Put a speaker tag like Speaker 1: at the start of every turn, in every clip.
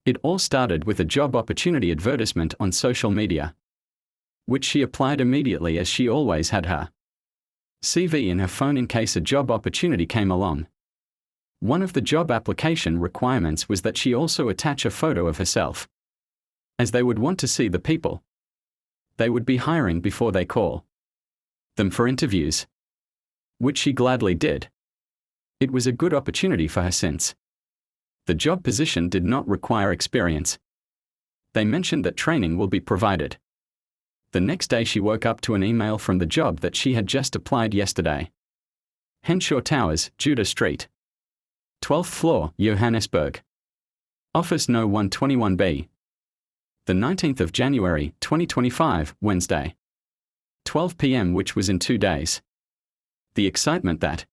Speaker 1: It all started with a job opportunity advertisement on social media, which she applied immediately as she always had her CV in her phone in case a job opportunity came along. One of the job application requirements was that she also attach a photo of herself, as they would want to see the people they would be hiring before they call them for interviews, which she gladly did. It was a good opportunity for her since the job position did not require experience. They mentioned that training will be provided. The next day she woke up to an email from the job that she had just applied yesterday. Henshaw Towers, Judah Street, 12th floor, Johannesburg. Office No 121B. The 19th of January, 2025, Wednesday. 12 p.m. which was in 2 days. The excitement that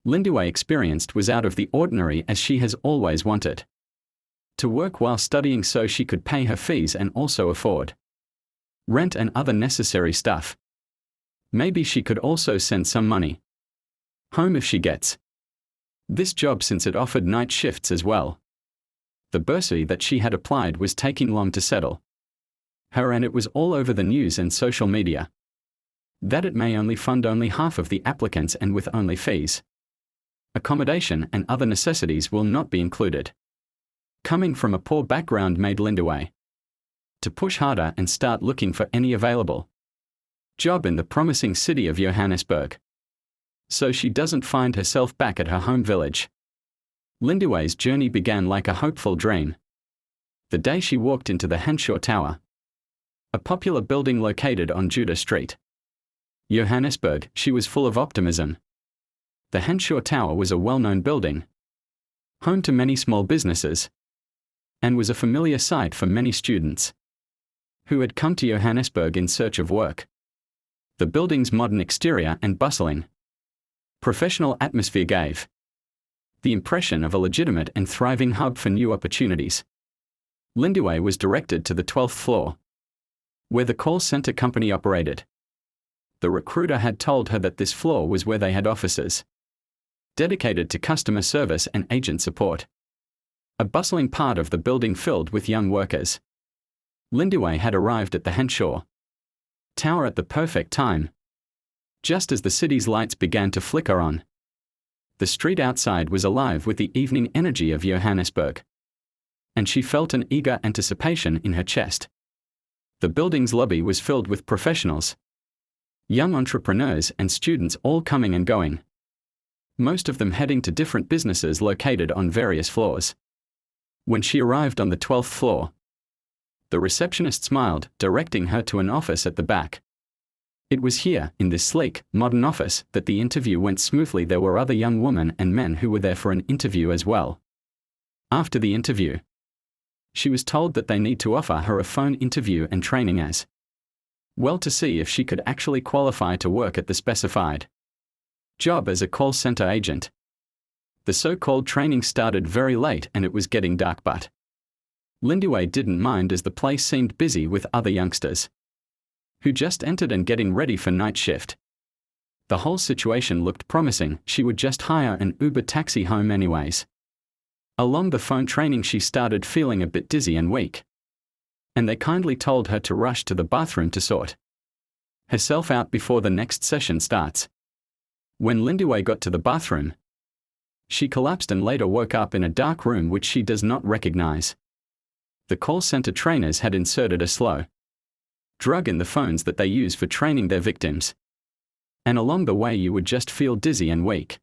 Speaker 1: Lindiwe experienced was out of the ordinary, as she has always wanted to work while studying so she could pay her fees and also afford rent and other necessary stuff. Maybe she could also send some money home if she gets this job, since it offered night shifts as well. The bursary that she had applied was taking long to settle her, and it was all over the news and social media that it may only fund only half of the applicants, and with only fees, accommodation and other necessities will not be included. Coming from a poor background made Lindiwe to push harder and start looking for any available job in the promising city of Johannesburg, so she doesn't find herself back at her home village. Lindiwe's journey began like a hopeful dream the day she walked into the Henshaw Tower, a popular building located on Judah Street, Johannesburg. She was full of optimism. The Henshaw Tower was a well-known building, home to many small businesses, and was a familiar sight for many students who had come to Johannesburg in search of work. The building's modern exterior and bustling, professional atmosphere gave the impression of a legitimate and thriving hub for new opportunities. Lindiwe was directed to the 12th floor, where the call center company operated. The recruiter had told her that this floor was where they had offices dedicated to customer service and agent support, a bustling part of the building filled with young workers. Lindiwe had arrived at the Henshaw Tower at the perfect time, just as the city's lights began to flicker on. The street outside was alive with the evening energy of Johannesburg, and she felt an eager anticipation in her chest. The building's lobby was filled with professionals, young entrepreneurs and students, all coming and going, most of them heading to different businesses located on various floors. When she arrived on the 12th floor, the receptionist smiled, directing her to an office at the back. It was here, in this sleek, modern office, that the interview went smoothly. There were other young women and men who were there for an interview as well. After the interview, she was told that they need to offer her a phone interview and training as well to see if she could actually qualify to work at the specified job as a call center agent. The so-called training started very late and it was getting dark, but Lindiwe didn't mind, as the place seemed busy with other youngsters who just entered and getting ready for night shift. The whole situation looked promising. She would just hire an Uber taxi home anyways. Along the phone training she started feeling a bit dizzy and weak, and they kindly told her to rush to the bathroom to sort herself out before the next session starts. When Lindiwe got to the bathroom, she collapsed and later woke up in a dark room which she does not recognize. The call center trainers had inserted a slow drug in the phones that they use for training their victims, and along the way you would just feel dizzy and weak.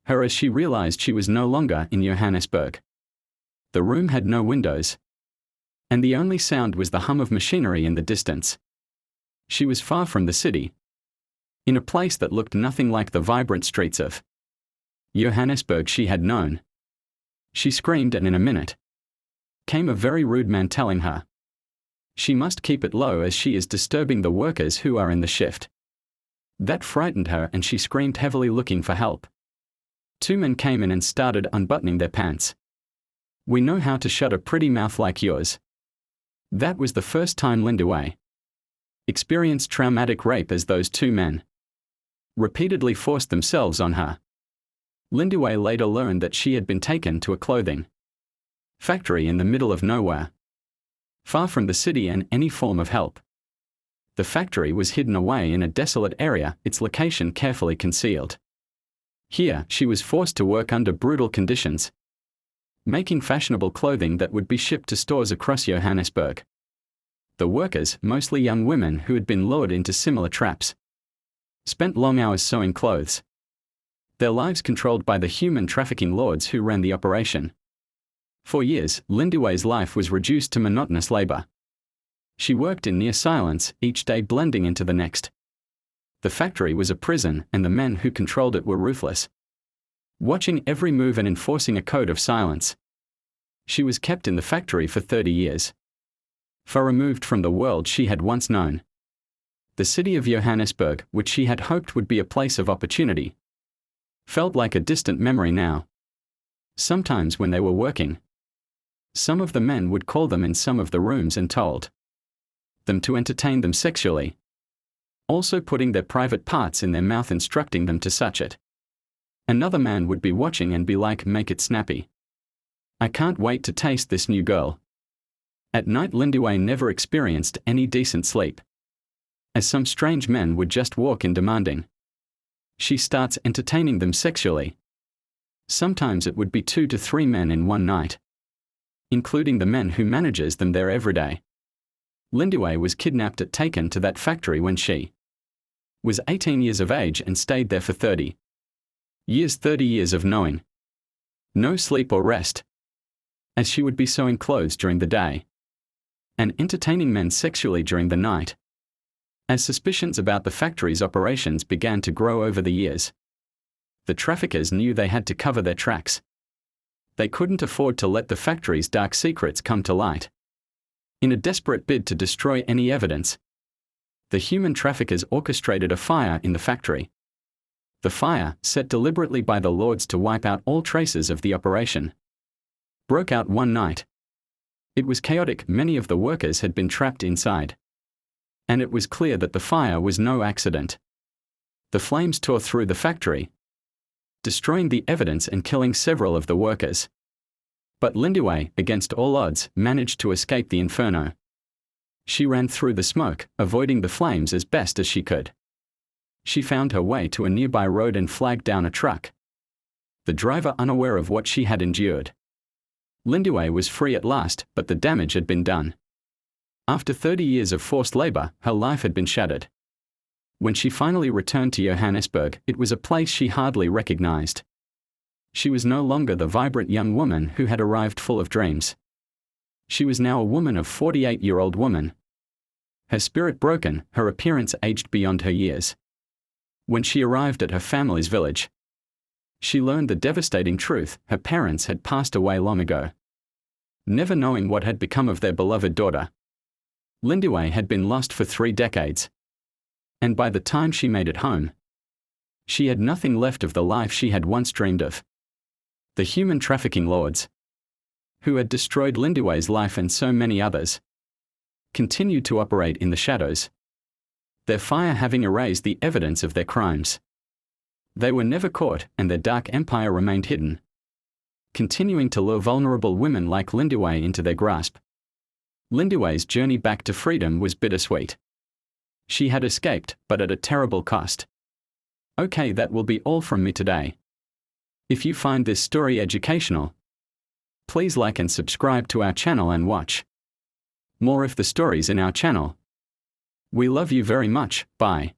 Speaker 1: Her as she realized she was no longer in Johannesburg. The room had no windows, and the only sound was the hum of machinery in the distance. She was far from the city, in a place that looked nothing like the vibrant streets of Johannesburg she had known. She screamed, and in a minute came a very rude man telling her she must keep it low as she is disturbing the workers who are in the shift. That frightened her and she screamed heavily, looking for help. 2 men came in and started unbuttoning their pants. "We know how to shut a pretty mouth like yours." That was the first time Lindiwe experienced traumatic rape, as those 2 men repeatedly forced themselves on her. Lindiwe later learned that she had been taken to a clothing Factory in the middle of nowhere, far from the city and any form of help. The factory was hidden away in a desolate area, its location carefully concealed. Here, she was forced to work under brutal conditions, making fashionable clothing that would be shipped to stores across Johannesburg. The workers, mostly young women who had been lured into similar traps, spent long hours sewing clothes, their lives controlled by the human trafficking lords who ran the operation. For years, Lindiwe's life was reduced to monotonous labor. She worked in near silence, each day blending into the next. The factory was a prison, and the men who controlled it were ruthless, watching every move and enforcing a code of silence. She was kept in the factory for 30 years. Far removed from the world she had once known. The city of Johannesburg, which she had hoped would be a place of opportunity, felt like a distant memory now. Sometimes when they were working, some of the men would call them in some of the rooms and told them to entertain them sexually, also putting their private parts in their mouth, instructing them to such it. Another man would be watching and be like, "Make it snappy. I can't wait to taste this new girl." At night, Lindiwe never experienced any decent sleep, as some strange men would just walk in demanding she starts entertaining them sexually. Sometimes it would be 2 to 3 men in one night, including the men who manages them there every day. Lindiwe was kidnapped and taken to that factory when she was 18 years of age and stayed there for 30 years. 30 years of knowing no sleep or rest, as she would be sewing clothes during the day and entertaining men sexually during the night. As suspicions about the factory's operations began to grow over the years, the traffickers knew they had to cover their tracks. They couldn't afford to let the factory's dark secrets come to light. In a desperate bid to destroy any evidence, the human traffickers orchestrated a fire in the factory. The fire, set deliberately by the lords to wipe out all traces of the operation, broke out one night. It was chaotic. Many of the workers had been trapped inside, and it was clear that the fire was no accident. The flames tore through the factory, destroying the evidence and killing several of the workers. But Lindiwe, against all odds, managed to escape the inferno. She ran through the smoke, avoiding the flames as best as she could. She found her way to a nearby road and flagged down a truck, the driver unaware of what she had endured. Lindiwe was free at last, but the damage had been done. After 30 years of forced labor, her life had been shattered. When she finally returned to Johannesburg, it was a place she hardly recognized. She was no longer the vibrant young woman who had arrived full of dreams. She was now a woman of 48-year-old woman. Her spirit broken, her appearance aged beyond her years. When she arrived at her family's village, she learned the devastating truth: her parents had passed away long ago, never knowing what had become of their beloved daughter. Lindiwe had been lost for 3 decades. And by the time she made it home, she had nothing left of the life she had once dreamed of. The human trafficking lords, who had destroyed Lindiwe's life and so many others, continued to operate in the shadows, their fire having erased the evidence of their crimes. They were never caught, and their dark empire remained hidden, continuing to lure vulnerable women like Lindiwe into their grasp. Lindiwe's journey back to freedom was bittersweet. She had escaped, but at a terrible cost. Okay, that will be all from me today. If you find this story educational, please like and subscribe to our channel and watch more of the stories in our channel. We love you very much. Bye.